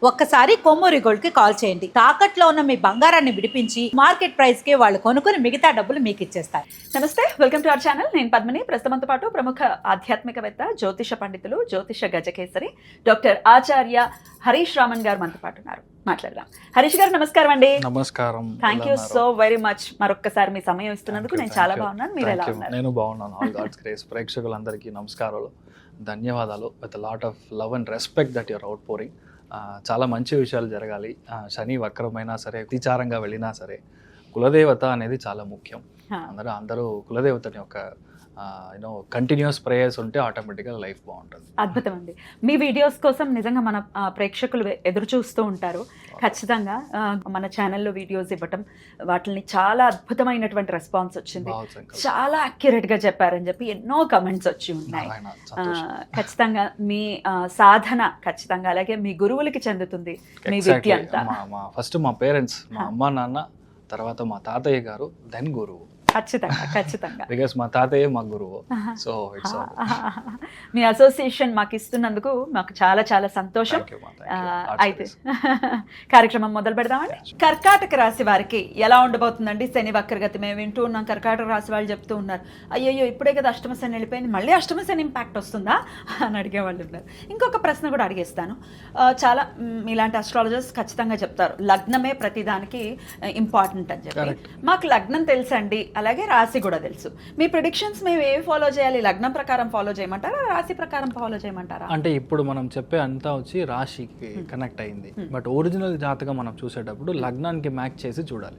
ఒక్కసారి కొమ్మూరి గోల్డ్ కి కాల్ చేయండి. తాకట్లో ఉన్న మీ బంగారాన్ని విడిపించి మార్కెట్ ప్రైస్ కి వాళ్ళు కొనుక్కుని మిగతా డబ్బులు మీకు ఇచ్చేస్తారు. నమస్తే, వెల్కమ్ టు అవర్ ఛానల్. నేను పద్మిని. ప్రస్తుతంతో పాటు ప్రముఖ ఆధ్యాత్మికవేత్త, జ్యోతిష పండితులు, జ్యోతిష గజకేసరి డాక్టర్ ఆచార్య హరీష్ రామన్ గారు మనతో పాటు ఉన్నారు. మాట్లాడదాం. హరీష్ గారు నమస్కారం అండి. నమస్కారం. Thank you so very much. మరొక్కసారి మీ సమయం ఇస్తున్నందుకు నేను చాలా బాగున్నాను. మీరు ఎలా ఉన్నారు? నేను బాగున్నాను. All God's grace. ప్రేక్షకులందరికీ నమస్కారాలు, ధన్యవాదాలు. With lot of love and respect that your outpouring. చాలా మంచి విషయాలు జరగాలి. శని వక్రమైనా సరే, అతిచారంగా వెళ్ళినా సరే, కులదేవత అనేది చాలా ముఖ్యం. అందరూ కులదేవతని ఒక కంటిన్యూస్ ప్రేయర్స్ ఉంటే ఆటోమేటిక్గా లైఫ్ బాగుంటుంది. అద్భుతం అండి. మీ వీడియోస్ కోసం నిజంగా మన ప్రేక్షకులు ఎదురు చూస్తూ ఉంటారు. ఖచ్చితంగా మన ఛానల్లో వీడియోస్ ఇవ్వటం, వాటిని చాలా అద్భుతమైనటువంటి రెస్పాన్స్ వచ్చింది. చాలా అక్యురేట్ గా చెప్పారని చెప్పి ఎన్నో కమెంట్స్ వచ్చి ఉన్నాయి. ఖచ్చితంగా మీ సాధన ఖచ్చితంగా అలాగే మీ గురువులకి చెందుతుంది మీ విద్య అంతా. ఫస్ట్ మా పేరెంట్స్, మా అమ్మ నాన్న, తర్వాత మా తాతయ్య గారు, దెన్ గురువు. ఖచ్చితంగా బికాస్ మా తాతయ్య మా గురువు. సో ఇట్స్ మీ అసోసియేషన్ మాకు ఇస్తున్నందుకు మాకు చాలా చాలా సంతోషం. అయితే కార్యక్రమం మొదలు పెడదామండి. కర్కాటక రాశి వారికి ఎలా ఉండబోతుందండి శని వక్రగతి? మేము వింటూ ఉన్నాం, కర్కాటక రాశి వాళ్ళు చెప్తూ ఉన్నారు, అయ్యయ్యో ఇప్పుడే కదా అష్టమ శని వెళ్ళిపోయింది, మళ్ళీ అష్టమ శని ఇంపాక్ట్ వస్తుందా అని అడిగే వాళ్ళు ఉన్నారు. ఇంకొక ప్రశ్న కూడా అడిగేస్తాను. చాలా మీలాంటి అస్ట్రాలజర్స్ ఖచ్చితంగా చెప్తారు లగ్నమే ప్రతిదానికి ఇంపార్టెంట్ అని చెప్పి. మాకు లగ్నం తెలుసండి, అలాగే రాశి కూడా తెలుసు. మీ ప్రిడిక్షన్స్ మేము ఏవి ఫాలో చేయాలి? లగ్నం ప్రకారం ఫాలో చేయమంటారా, రాశి ప్రకారం ఫాలో చేయమంటారా? అంటే ఇప్పుడు మనం చెప్పే అంతా వచ్చి రాశికి కనెక్ట్ అయింది. బట్ ఒరిజినల్ జాతకం మనం చూసేటప్పుడు లగ్నానికి మ్యాచ్ చేసి చూడాలి.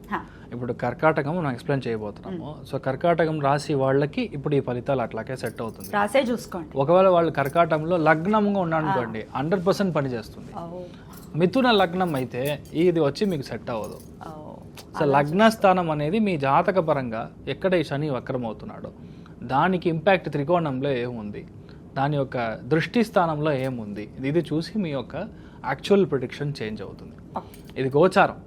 ఇప్పుడు కర్కాటకం మనం ఎక్స్ప్లెయిన్ చేయబోతున్నాము. సో కర్కాటకం రాశి వాళ్ళకి ఇప్పుడు ఈ ఫలితాలు అట్లాగే సెట్ అవుతుంది. రాసే చూసుకోండి. ఒకవేళ వాళ్ళు కర్కాటకంలో లగ్నంగా ఉన్నారనుకోండి, 100% పనిచేస్తుంది. మిథున లగ్నం అయితే ఇది వచ్చి మీకు సెట్ అవ్వదు. సో లగ్న స్థానం అనేది మీ జాతక పరంగా ఎక్కడ ఈ శని వక్రం అవుతున్నాడో దానికి ఇంపాక్ట్ త్రికోణంలో ఏముంది, దాని యొక్క దృష్టి స్థానంలో ఏముంది, ఇది చూసి మీ యొక్క యాక్చువల్ ప్రిడిక్షన్ చేంజ్ అవుతుంది. ఇది గోచారం.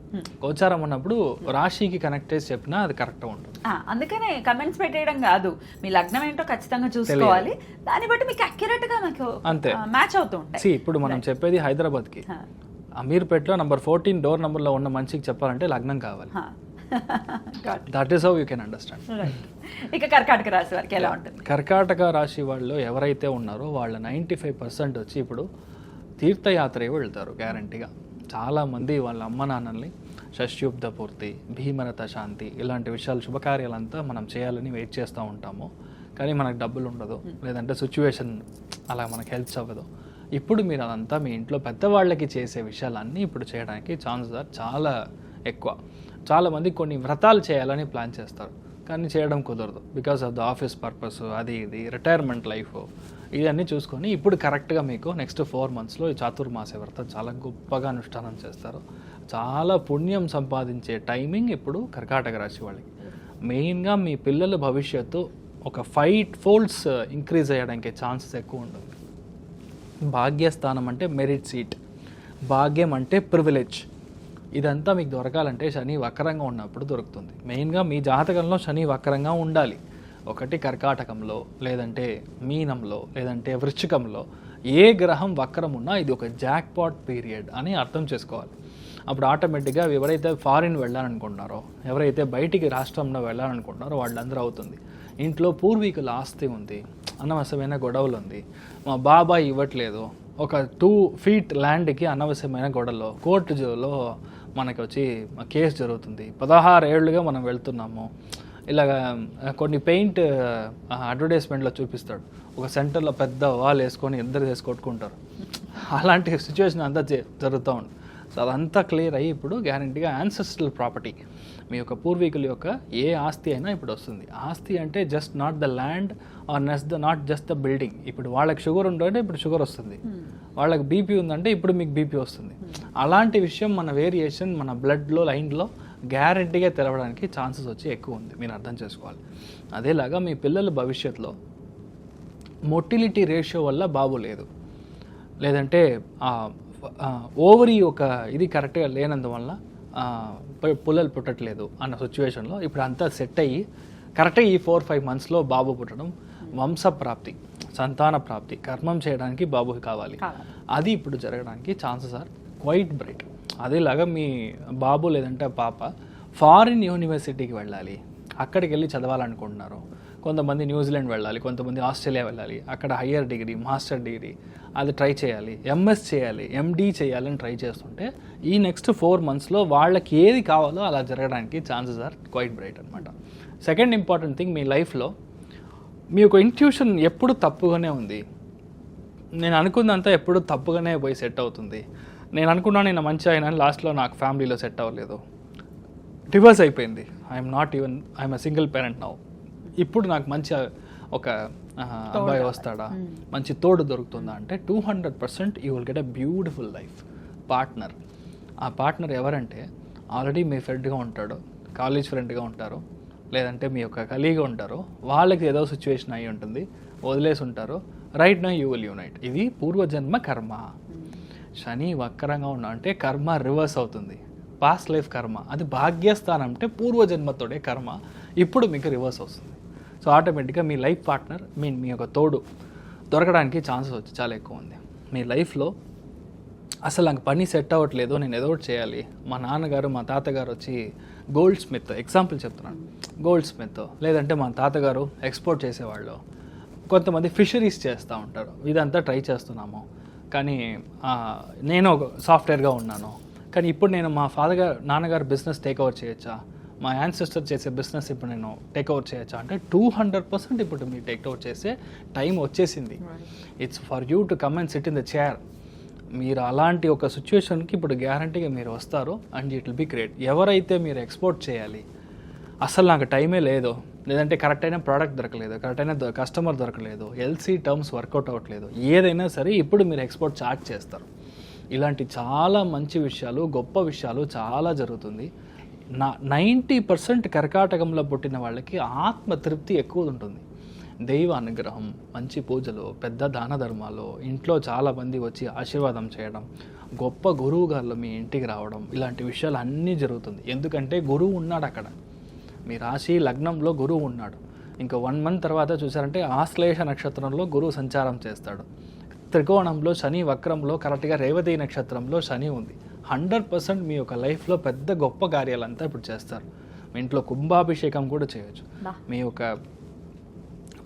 గోచారం ఉన్నప్పుడు రాశికి కనెక్ట్ చేసి చెప్పినా అది కరెక్ట్గా ఉంటుంది. అందుకనే కమెంట్స్ పెట్టేయడం కాదు, మీ లగ్నం ఏంటో ఖచ్చితంగా చూసుకోవాలి. దాన్ని బట్టి మీకు అక్యురేట్ గా మీకు అంతే మ్యాచ్ అవుతూ ఉంటాయి. ఇప్పుడు మనం చెప్పేది హైదరాబాద్కి, అమీర్పేటలో నంబర్ 14 డోర్ నంబర్లో ఉన్న మనిషికి చెప్పాలంటే లగ్నం కావాలి. That is how you can understand. ఇక కర్కాటక రాశి వారికి ఎలా ఉంటుంది? కర్కాటక రాశి వాళ్ళు ఎవరైతే ఉన్నారో వాళ్ళ 95% వచ్చి ఇప్పుడు తీర్థయాత్ర వెళ్తారు గ్యారంటీగా. చాలామంది వాళ్ళ అమ్మ నాన్నల్ని షష్యుబ్ద పూర్తి, భీమరథ శాంతి ఇలాంటి విషయాలు, శుభకార్యాలంతా మనం చేయాలని వెయిట్ చేస్తూ ఉంటాము. కానీ మనకు డబ్బులు ఉండదు, లేదంటే సిచ్యువేషన్ అలా మనకు హెల్ప్స్ అవ్వదు. ఇప్పుడు మీరు అదంతా మీ ఇంట్లో పెద్దవాళ్ళకి చేసే విషయాలన్నీ ఇప్పుడు చేయడానికి ఛాన్సెస్ చాలా ఎక్కువ. చాలామంది కొన్ని వ్రతాలు చేయాలని ప్లాన్ చేస్తారు, కానీ చేయడం కుదరదు because of the office purpose, అది ఇది రిటైర్మెంట్ లైఫ్, ఇవన్నీ చూసుకొని ఇప్పుడు కరెక్ట్గా మీకు నెక్స్ట్ 4 monthsలో ఈ చాతుర్మాస వ్రతం చాలా గొప్పగా అనుష్ఠానం చేస్తారు. చాలా పుణ్యం సంపాదించే టైమింగ్ ఇప్పుడు కర్కాటక రాశి వాళ్ళకి. మెయిన్గా మీ పిల్లల భవిష్యత్తు ఒక 5 folds ఇంక్రీజ్ అయ్యడానికి ఛాన్సెస్ ఎక్కువ ఉంటుంది. భాగ్యస్థానం అంటే మెరిట్ సీట్, భాగ్యం అంటే ప్రివిలేజ్. ఇదంతా మీకు దొరకాలంటే శని వక్రంగా ఉన్నప్పుడు దొరుకుతుంది. మెయిన్గా మీ జాతకంలో శని వక్రంగా ఉండాలి. ఒకటి కర్కాటకంలో, లేదంటే మీనంలో, లేదంటే వృశ్చికంలో ఏ గ్రహం వక్రం ఉన్నా ఇది ఒక జాక్పాట్ పీరియడ్ అని అర్థం చేసుకోవాలి. అప్పుడు ఆటోమేటిక్గా ఎవరైతే ఫారిన్ వెళ్ళాలనుకుంటున్నారో, ఎవరైతే బయటికి రాష్ట్రంలో వెళ్ళాలనుకుంటున్నారో వాళ్ళందరూ అవుతుంది. ఇంట్లో పూర్వీకుల ఆస్తి ఉంది, అనవసరమైన గొడవలు ఉంది, మా బాబాయ్ ఇవ్వట్లేదు, ఒక 2 feet ల్యాండ్కి అనవసరమైన గొడవలు, కోర్టులో మనకి వచ్చి కేసు జరుగుతుంది, 16 ఏళ్ళుగా మనం వెళ్తున్నాము. ఇలాగ కొన్ని పెయింట్ అడ్వర్టైజ్మెంట్లో చూపిస్తాడు, ఒక సెంటర్లో పెద్ద వాల్ వేసుకొని ఇద్దరు వేసి కొట్టుకుంటారు. అలాంటి సిచ్యువేషన్ అంతా జరుగుతూ ఉంది. సో అదంతా క్లియర్ అయ్యి ఇప్పుడు గ్యారంటీగా యాన్సెస్ట్రల్ ప్రాపర్టీ, మీ యొక్క పూర్వీకుల యొక్క ఏ ఆస్తి అయినా ఇప్పుడు వస్తుంది. ఆస్తి అంటే just not the land or not just the building. ఇప్పుడు వాళ్ళకి షుగర్ ఉందంటే ఇప్పుడు షుగర్ వస్తుంది, వాళ్ళకి బీపీ ఉందంటే ఇప్పుడు మీకు బీపీ వస్తుంది. అలాంటి విషయం మన వేరియేషన్ మన బ్లడ్లో లైన్లో గ్యారంటీగా తెలవడానికి ఛాన్సెస్ వచ్చి ఎక్కువ ఉంది, మీరు అర్థం చేసుకోవాలి. అదేలాగా మీ పిల్లల భవిష్యత్తులో మొటిలిటీ రేషియో వల్ల బాబు లేదు, లేదంటే ఓవరీ ఒక ఇది కరెక్ట్గా లేనందువల్ల పుల్లలు పుట్టట్లేదు అన్న సిచ్యువేషన్లో ఇప్పుడు అంతా సెట్ అయ్యి కరెక్ట్గా ఈ 4-5 monthsలో బాబు పుట్టడం, వంశప్రాప్తి, సంతాన ప్రాప్తి, కర్మం చేయడానికి బాబు కావాలి, అది ఇప్పుడు జరగడానికి ఛాన్సెస్ ఆర్ క్వైట్ బ్రైట్. అదేలాగా మీ బాబు లేదంటే పాప ఫారిన్ యూనివర్సిటీకి వెళ్ళాలి, అక్కడికి వెళ్ళి చదవాలనుకుంటున్నారు. కొంతమంది న్యూజిలాండ్ వెళ్ళాలి, కొంతమంది ఆస్ట్రేలియా వెళ్ళాలి, అక్కడ హయ్యర్ డిగ్రీ మాస్టర్ డిగ్రీ అది ట్రై చేయాలి, ఎంఎస్ చేయాలి, ఎండి చేయాలని ట్రై చేస్తుంటే ఈ నెక్స్ట్ 4 monthsలో వాళ్ళకి ఏది కావాలో అలా జరగడానికి ఛాన్సెస్ ఆర్ క్వైట్ బ్రైట్ అనమాట. సెకండ్ ఇంపార్టెంట్ థింగ్, మీ లైఫ్లో మీ యొక్క ఇంట్యూషన్ ఎప్పుడు తప్పుగానే ఉంది. నేను అనుకున్నంత ఎప్పుడు తప్పుగానే పోయి సెట్ అవుతుంది. నేను అనుకున్నాను నేను మంచి అయినా, లాస్ట్లో నాకు ఫ్యామిలీలో సెట్ అవ్వలేదు, డివోర్స్ అయిపోయింది, I'm a single parent now. ఇప్పుడు నాకు మంచి ఒక అబ్బాయి వస్తాడా, మంచి తోడు దొరుకుతుందా అంటే 200% you will get a beautiful life partner. ఆ పార్ట్నర్ ఎవరంటే ఆల్రెడీ మీ ఫ్రెండ్గా ఉంటాడు, కాలేజ్ ఫ్రెండ్గా ఉంటారు, లేదంటే మీ యొక్క కలీగా ఉంటారు, వాళ్ళకి ఏదో సిచ్యువేషన్ అయి ఉంటుంది, వదిలేసి ఉంటారు, right now you will unite. ఇది పూర్వజన్మ కర్మ. శని వక్రంగా ఉన్నా అంటే కర్మ రివర్స్ అవుతుంది, పాస్ట్ లైఫ్ కర్మ. అది భాగ్యస్థానం అంటే పూర్వజన్మతోడే కర్మ ఇప్పుడు మీకు రివర్స్ వస్తుంది. సో ఆటోమేటిక్గా మీ లైఫ్ పార్ట్నర్ మీ యొక్క తోడు దొరకడానికి ఛాన్సెస్ వచ్చి చాలా ఎక్కువ ఉంది. మీ లైఫ్లో అసలు నాకు పని సెట్ అవ్వట్లేదు, నేను ఏదో ఒకటి చేయాలి. మా నాన్నగారు మా తాతగారు వచ్చి గోల్డ్ స్మిత్, ఎగ్జాంపుల్ చెప్తున్నాను, గోల్డ్ స్మిత్, లేదంటే మా తాతగారు ఎక్స్పోర్ట్ చేసేవాళ్ళు, కొంతమంది ఫిషరీస్ చేస్తూ ఉంటారు. ఇదంతా ట్రై చేస్తున్నాము, కానీ నేను సాఫ్ట్వేర్గా ఉన్నాను, కానీ ఇప్పుడు నేను మా నాన్నగారు బిజినెస్ టేక్ ఓవర్ చేయొచ్చా, మా యాన్సెస్టర్ చేసే బిజినెస్ ఇప్పుడు నేను టేక్ ఓవర్ చేయొచ్చా అంటే 200% ఇప్పుడు మీరు టేక్ ఓవర్ చేసే టైం వచ్చేసింది. It's for you to come and SIT in the chair. మీరు అలాంటి ఒక సిచ్యువేషన్కి ఇప్పుడు గ్యారంటీగా మీరు వస్తారు and it will be great. ఎవరైతే మీరు ఎక్స్పోర్ట్ చేయాలి, అసలు నాకు టైమే లేదు, లేదంటే కరెక్ట్ అయిన ప్రోడక్ట్ దొరకలేదు, కరెక్ట్ అయిన కస్టమర్ దొరకలేదు, ఎల్సీ టర్మ్స్ వర్కౌట్ అవ్వట్లేదు, ఏదైనా సరే ఇప్పుడు మీరు ఎక్స్పోర్ట్ చార్ట్ చేస్తారు. ఇలాంటి చాలా మంచి విషయాలు, గొప్ప విషయాలు చాలా జరుగుతుంది. 90% కర్కాటకంలో పుట్టిన వాళ్ళకి ఆత్మతృప్తి ఎక్కువ ఉంటుంది. దైవ అనుగ్రహం, మంచి పూజలు, పెద్ద దాన ధర్మాలు, ఇంట్లో చాలామంది వచ్చి ఆశీర్వాదం చేయడం, గొప్ప గురువు గారు మీ ఇంటికి రావడం, ఇలాంటి విషయాలు అన్నీ జరుగుతుంది. ఎందుకంటే గురువు ఉన్నాడు అక్కడ, మీ రాశి లగ్నంలో గురువు ఉన్నాడు. ఇంకా 1 month తర్వాత చూసారంటే ఆశ్లేష నక్షత్రంలో గురువు సంచారం చేస్తాడు. త్రికోణంలో శని వక్రంలో కరెక్ట్గా రేవతి నక్షత్రంలో శని ఉంది. 100% మీ యొక్క లైఫ్లో పెద్ద గొప్ప కార్యాలంతా ఇప్పుడు చేస్తారు. మీ ఇంట్లో కుంభాభిషేకం కూడా చేయొచ్చు. మీ యొక్క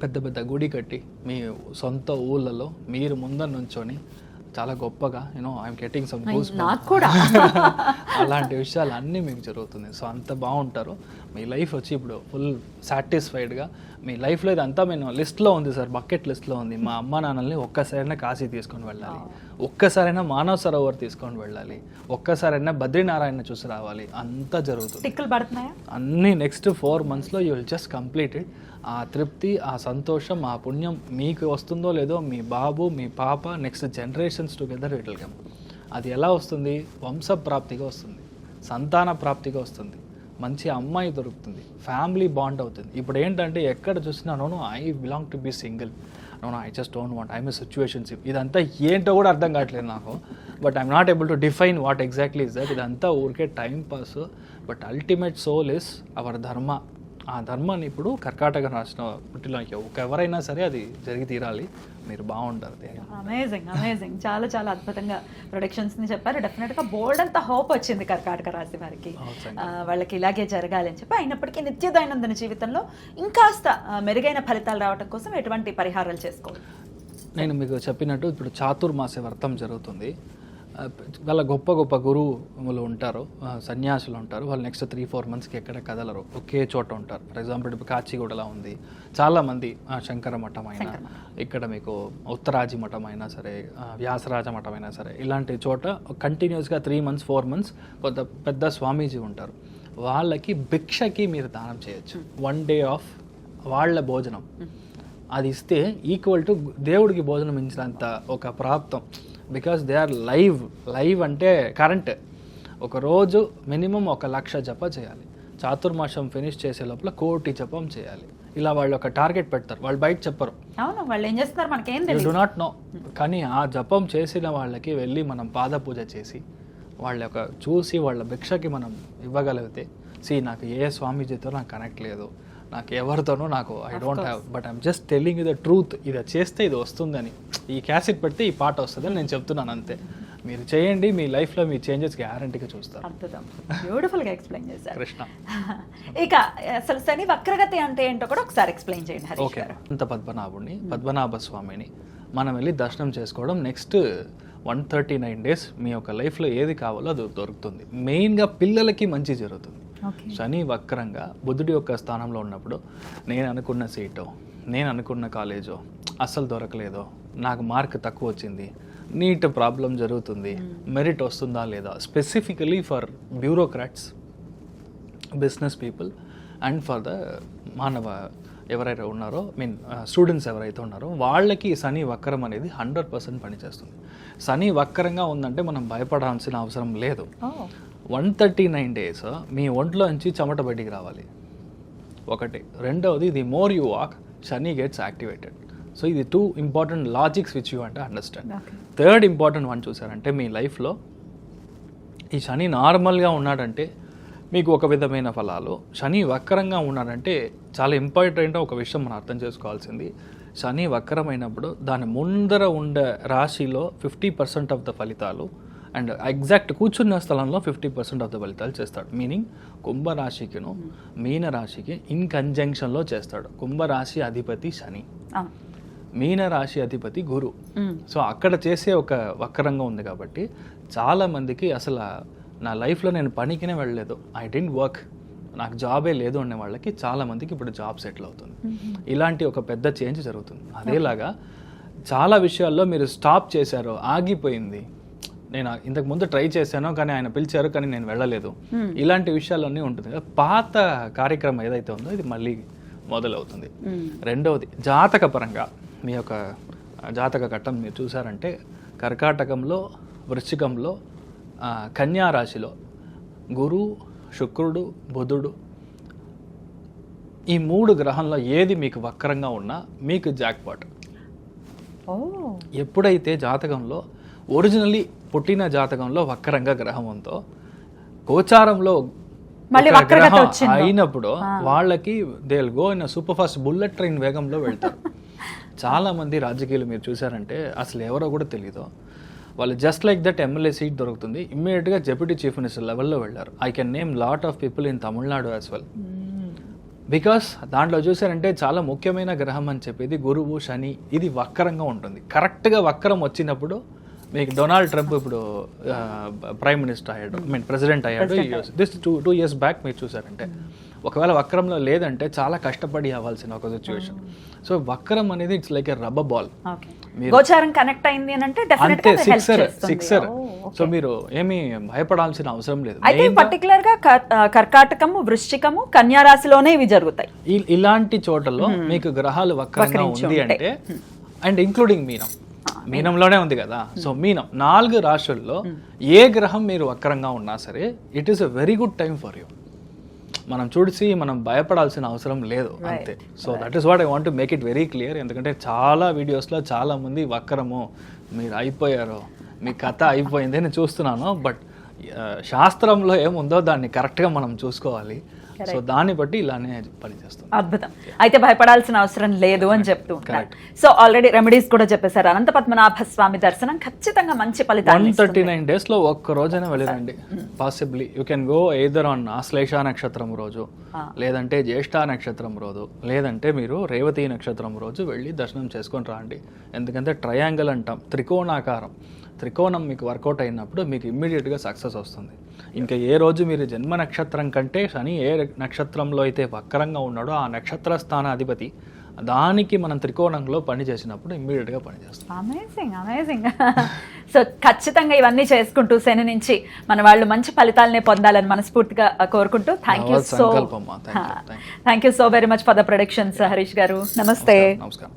పెద్ద పెద్ద గుడి కట్టి మీ సొంత ఊళ్ళలో మీరు ముందర నుంచొని చాలా గొప్పగా ఐఎమ్ గెటింగ్ సమ్ గూస్ అలాంటి విషయాలు అన్నీ మీకు జరుగుతుంది. సో అంత బాగుంటారు. మీ లైఫ్ వచ్చి ఇప్పుడు ఫుల్ సాటిస్ఫైడ్గా మీ లైఫ్లో ఇదంతా నేను లిస్ట్లో ఉంది సార్, బకెట్ లిస్ట్లో ఉంది. మా అమ్మ నాన్నల్ని ఒక్కసారైనా కాశీ తీసుకొని వెళ్ళాలి, ఒక్కసారైనా మానవ సరోవర్ తీసుకొని వెళ్ళాలి, ఒక్కసారైనా బద్రీనారాయణ చూసి రావాలి, అంతా జరుగుతుంది. టిక్కులు పడుతున్నాయా అన్నీ నెక్స్ట్ 4 monthsలో you will just complete it. ఆ తృప్తి, ఆ సంతోషం, ఆ పుణ్యం మీకు వస్తుందో లేదో మీ బాబు మీ పాప next generations together it will come. అది ఎలా వస్తుంది? వంశప్రాప్తిగా వస్తుంది, సంతాన ప్రాప్తిగా వస్తుంది, మంచి అమ్మాయి దొరుకుతుంది, ఫ్యామిలీ బాండ్ అవుతుంది. ఇప్పుడు ఏంటంటే ఎక్కడ చూసినా no I belong to be single, no I just don't want, I'm a situationship. ఇదంతా ఏంటో కూడా అర్థం కావట్లేదు నాకు, but I'm not able to define what exactly is that. ఇదంతా ఊరికే time pass, but ultimate soul is our dharma. ఆ ధర్మాన్ని ఇప్పుడు కర్కాటక రాసిన పుట్టిలో ఎవరైనా సరే అది జరిగి తీరాలి. మీరు బాగుంటారు. అమేజింగ్ చాలా చాలా అద్భుతంగా ప్రొడక్షన్స్ని చెప్పారు. డెఫినెట్గా బోల్డ్ అంత హోప్ వచ్చింది కర్కాటక రాశి వారికి, వాళ్ళకి ఇలాగే జరగాలి అని చెప్పి. అయినప్పటికీ నిత్య దైనందిన జీవితంలో ఇంకాస్త మెరుగైన ఫలితాలు రావడం కోసం ఎటువంటి పరిహారాలు చేసుకోవాలి? నేను మీకు చెప్పినట్టు ఇప్పుడు చాతుర్మాస వ్రతం జరుగుతుంది. వాళ్ళ గొప్ప గొప్ప గురువులు ఉంటారు, సన్యాసులు ఉంటారు. వాళ్ళు నెక్స్ట్ 3-4 monthsకి ఎక్కడ కదలరు, ఒకే చోట ఉంటారు. ఫర్ ఎగ్జాంపుల్ ఇప్పుడు కాచిగూడలా ఉంది, చాలామంది శంకర మఠం అయినా, ఇక్కడ మీకు ఉత్తరాజి మఠం అయినా సరే, వ్యాసరాజ మఠం అయినా సరే, ఇలాంటి చోట కంటిన్యూస్గా 3 months 4 months కొంత పెద్ద స్వామీజీ ఉంటారు. వాళ్ళకి భిక్షకి మీరు దానం చేయొచ్చు. 1 day ఆఫ్ వాళ్ళ భోజనం అది ఇస్తే ఈక్వల్ టు దేవుడికి భోజనం ఇచ్చినంత ఒక ప్రాప్తం. బికాస్ దే ఆర్ లైవ్ అంటే కరెంట్. ఒకరోజు మినిమం 1,00,000 జప చేయాలి. చాతుర్మాసం ఫినిష్ చేసే లోపల 1,00,000 జపం చేయాలి. ఇలా వాళ్ళు ఒక టార్గెట్ పెడతారు, వాళ్ళు బయట చెప్పరు. అవును, వాళ్ళు ఏం చేస్తారు మనకేం తెలియదు, యు డు నాట్ నో. కానీ ఆ జపం చేసిన వాళ్ళకి వెళ్ళి మనం పాద పూజ చేసి వాళ్ళ యొక్క చూసి వాళ్ళ భిక్షకి మనం ఇవ్వగలిగితే, నాకు ఏ స్వామీజీతో నాకు కనెక్ట్ లేదు, నాకు ఎవరితోనూ నాకు I don't have, but I'm just telling you the truth. ఇది చేస్తే ఇది వస్తుందని, ఈ క్యాసెట్ పెడితే ఈ పాట వస్తుందని నేను చెప్తున్నాను అంతే. మీరు చేయండి, మీ లైఫ్లో మీ చేంజెస్ గ్యారంటీగా చూస్తారు. అద్భుతం, బ్యూటిఫుల్గా ఎక్స్ప్లెయిన్ చేశారు కృష్ణ. ఇక అసలు శని వక్రగతి అంటే ఏంటో కూడా ఒకసారి ఎక్స్ప్లెయిన్ చేయండి హరీష్ ఓకే, గారు. అంత పద్మనాభుడిని, పద్మనాభ స్వామిని మనం వెళ్ళి దర్శనం చేసుకోవడం. నెక్స్ట్ 139 days మీ యొక్క లైఫ్లో ఏది కావాలో అది దొరుకుతుంది. మెయిన్గా పిల్లలకి మంచి జరుగుతుంది. శని వక్రంగా బుధుడి యొక్క స్థానంలో ఉన్నప్పుడు నేను అనుకున్న సీటో, నేను అనుకున్న కాలేజో అస్సలు దొరకలేదో, నాకు మార్క్ తక్కువ వచ్చింది, నీట్ ప్రాబ్లం జరుగుతుంది, మెరిట్ వస్తుందా లేదా, specifically for bureaucrats, business people and for the మానవ ఎవరైతే ఉన్నారో స్టూడెంట్స్ ఎవరైతే ఉన్నారో వాళ్ళకి శని వక్రం అనేది 100% పనిచేస్తుంది. శని వక్రంగా ఉందంటే మనం భయపడాల్సిన అవసరం లేదు. 139 days మీ ఒంట్లో నుంచి చెమట బయటికి రావాలి ఒకటి. రెండవది, the more you walk Shani gets activated. So ఇది 2 ఇంపార్టెంట్ లాజిక్స్ విచ్ యూ అంటే అండర్స్టాండ్. థర్డ్ ఇంపార్టెంట్ వన్ చూసారంటే మీ లైఫ్లో ఈ శని నార్మల్గా ఉన్నాడంటే మీకు ఒక విధమైన ఫలాలు, శని వక్రంగా ఉన్నాడంటే చాలా ఇంపార్టెంట్ ఒక విషయం మనం అర్థం చేసుకోవాల్సింది. శని వక్రమైనప్పుడు దాని ముందర ఉండే రాశిలో 50% ఆఫ్ ద ఫలితాలు అండ్ ఎగ్జాక్ట్ కూర్చున్న స్థలంలో 50% ఆఫ్ ద ఫలితాలు చేస్తాడు. మీనింగ్ కుంభరాశికిను మీన రాశికి ఇన్ కంజంక్షన్లో చేస్తాడు. కుంభరాశి అధిపతి శని, మీన రాశి అధిపతి గురు. సో అక్కడ చేసే ఒక వక్రంగా ఉంది కాబట్టి చాలా మందికి అసలు నా లైఫ్లో నేను పనికినే వెళ్ళలేదు, ఐ డెంట్ వర్క్, నాకు జాబే లేదు అనే వాళ్ళకి చాలా మందికి ఇప్పుడు జాబ్ సెటిల్ అవుతుంది. ఇలాంటి ఒక పెద్ద చేంజ్ జరుగుతుంది. అదేలాగా చాలా విషయాల్లో మీరు స్టాప్ చేశారు, ఆగిపోయింది, నేను ఇంతకు ముందు ట్రై చేశాను కానీ ఆయన పిలిచారు కానీ నేను వెళ్ళలేదు, ఇలాంటి విషయాలన్నీ ఉంటుంది కదా. పాత కార్యక్రమం ఏదైతే ఉందో ఇది మళ్ళీ మొదలవుతుంది. రెండవది, జాతక పరంగా మీ యొక్క జాతక ఘట్టం మీరు చూసారంటే కర్కాటకంలో, వృశ్చికంలో, కన్యా రాశిలో గురు, శుక్రుడు, బుధుడు, ఈ 3 గ్రహంలో ఏది మీకు వక్రంగా ఉన్నా మీకు జాక్పాట్. ఎప్పుడైతే జాతకంలో ఒరిజినల్లీ పుట్టిన జాతకంలో వక్రంగా గ్రహం ఉందో గోచారంలో గ్రహం అయినప్పుడు వాళ్ళకి they will go in super fast bullet train వేగంలో వెళ్తారు. చాలా మంది రాజకీయాలు మీరు చూసారంటే అసలు ఎవరో కూడా తెలియదు, వాళ్ళు just like that MLA seat దొరుకుతుంది, ఇమ్మీడియట్గా డెప్యూటీ చీఫ్ మినిస్టర్ లెవెల్లో వెళ్ళారు. I can name lot of people in Tamil Nadu as well. Because దాంట్లో చూసారంటే చాలా ముఖ్యమైన గ్రహం అని చెప్పేది గురువు, శని, ఇది వక్రంగా ఉంటుంది. కరెక్ట్గా వక్రం వచ్చినప్పుడు మీకు డొనాల్డ్ ట్రంప్ ఇప్పుడు ప్రైమ్ మినిస్టర్ అయ్యాడు, ప్రెసిడెంట్ అయ్యాడు. దిస్ 2 years బ్యాక్ మీరు చూసారంటే ఒకవేళ వక్రంలో లేదంటే చాలా కష్టపడి అవ్వాల్సిన ఒక సిచ్యువేషన్. సో వక్రం అనేది it's like a rubber ball. గోచారం కనెక్ట్ అయింది అంటే అంతే, సిక్సర్. సో మీరు ఏమీ భయపడాల్సిన అవసరం లేదు. అయితే పర్టికులర్ గా కర్కాటకము, వృశ్చికము, కన్యా రాశిలోనే ఇవి జరుగుతాయి. ఇలాంటి చోటలో మీకు గ్రహాలు వక్రంగా ఉంది అంటే అండ్ ఇంక్లూడింగ్ మీనంలోనే ఉంది కదా. సో మీనం 4 రాశుల్లో ఏ గ్రహం మీరు వక్రంగా ఉన్నా సరే it is a very good time for you. మనం చూసి మనం భయపడాల్సిన అవసరం లేదు అంతే. So that is what I want to make it very clear. ఎందుకంటే చాలా వీడియోస్లో చాలా మంది వక్రము, మీరు అయిపోయారు, మీ కథ అయిపోయింది అని చూస్తున్నాను. బట్ శాస్త్రంలో ఏముందో దాన్ని కరెక్ట్గా మనం చూసుకోవాలి. సో దాన్ని బట్టి ఇలానే పనిచేస్తుంది. అద్భుతం. అయితే భయపడాల్సిన అవసరం లేదు అని చెప్తూ ఉంటారు. సో ఆల్రెడీ రెమెడీస్ కూడా చెప్పేశారు. అనంత పద్మనాభ స్వామి దర్శనం ఖచ్చితంగా మంచి ఫలితాలు. 139 days లో ఒక్క రోజైనా వెళ్ళిరండి. Possibly you can go either on Ashlesha నక్షత్రం రోజు, లేదంటే జ్యేష్ఠ నక్షత్రం రోజు, లేదంటే మీరు రేవతి నక్షత్రం రోజు వెళ్ళి దర్శనం చేసుకొని రాండి. ఎందుకంటే ట్రయాంగిల్ అంటాం, త్రికోణాకారం. త్రికోణం మీకు వర్కౌట్ అయినప్పుడు మీకు ఇమ్మీడియట్గా సక్సెస్ వస్తుంది. ఇంకా ఏ రోజు మీరు జన్మ నక్షత్రం కంటే శని ఏ నక్షత్రంలో అయితే వక్రంగా ఉన్నాడో ఆ నక్షత్ర స్థానాధిపతి దానికి మనం త్రికోణంలో పని చేసినప్పుడు ఇమ్మీడియట్గా పనిచేస్తాం. అమేజింగ్. సో ఖచ్చితంగా ఇవన్నీ చేసుకుంటూ శని నుంచి మన వాళ్ళు మంచి ఫలితాలనే పొందాలని మనస్ఫూర్తిగా కోరుకుంటూ thank you so very much for the productions Harish గారు. నమస్తే. నమస్కారం.